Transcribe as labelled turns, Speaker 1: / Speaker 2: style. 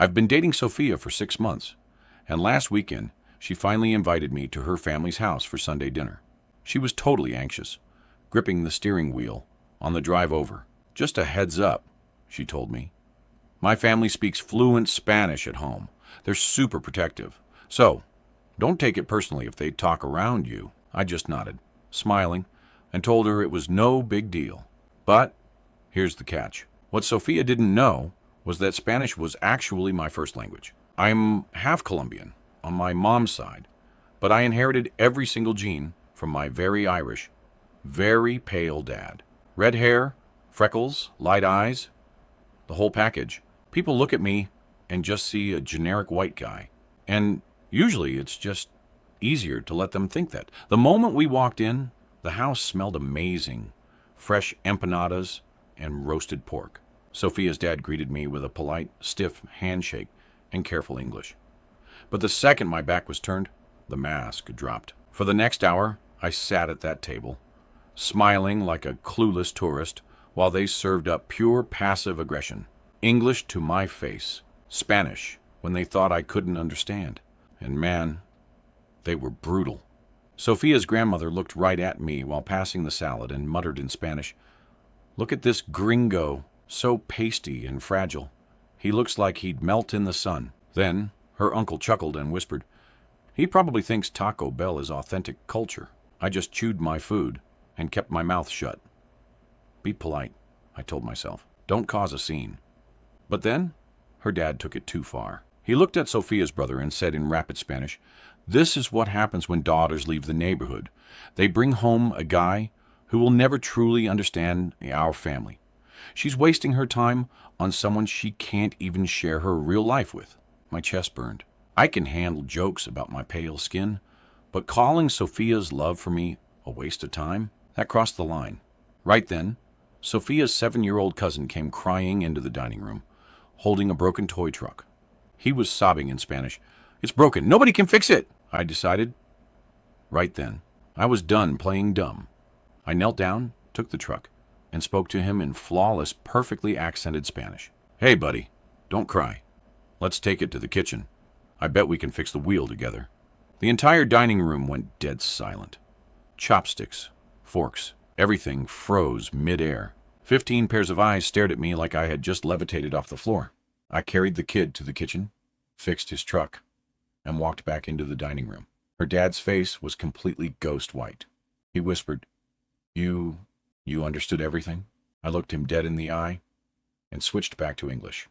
Speaker 1: I've been dating Sofia for 6 months, and last weekend she finally invited me to her family's house for Sunday dinner. She was totally anxious, gripping the steering wheel on the drive over. "Just a heads up," she told me. "My family speaks fluent Spanish at home. They're super protective. So, don't take it personally if they talk around you." I just nodded, smiling, and told her it was no big deal. But here's the catch. What Sofia didn't know was that Spanish was actually my first language. I'm half-Colombian on my mom's side, but I inherited every single gene from my very Irish, very pale dad. Red hair, freckles, light eyes, the whole package. People look at me and just see a generic white guy, and usually it's just easier to let them think that. The moment we walked in, the house smelled amazing. Fresh empanadas and roasted pork. Sofia's dad greeted me with a polite, stiff handshake and careful English. But the second my back was turned, the mask dropped. For the next hour, I sat at that table, smiling like a clueless tourist while they served up pure passive aggression. English to my face, Spanish when they thought I couldn't understand. And man, they were brutal. Sofia's grandmother looked right at me while passing the salad and muttered in Spanish, "Look at this gringo, so pasty and fragile. He looks like he'd melt in the sun." Then her uncle chuckled and whispered, "He probably thinks Taco Bell is authentic culture." I just chewed my food and kept my mouth shut. Be polite, I told myself. Don't cause a scene. But then her dad took it too far. He looked at Sofia's brother and said in rapid Spanish, "This is what happens when daughters leave the neighborhood. They bring home a guy who will never truly understand our family. She's wasting her time on someone she can't even share her real life with." My chest burned. I can handle jokes about my pale skin, but calling Sofia's love for me a waste of time? That crossed the line. Right then, Sofia's 7-year-old cousin came crying into the dining room, holding a broken toy truck. He was sobbing in Spanish. "It's broken. Nobody can fix it," I decided. Right then, I was done playing dumb. I knelt down, took the truck, and spoke to him in flawless, perfectly accented Spanish. "Hey, buddy, don't cry. Let's take it to the kitchen. I bet we can fix the wheel together." The entire dining room went dead silent. Chopsticks, forks, everything froze mid-air. 15 pairs of eyes stared at me like I had just levitated off the floor. I carried the kid to the kitchen, fixed his truck, and walked back into the dining room. Her dad's face was completely ghost white. He whispered, You understood everything?" I looked him dead in the eye and switched back to English.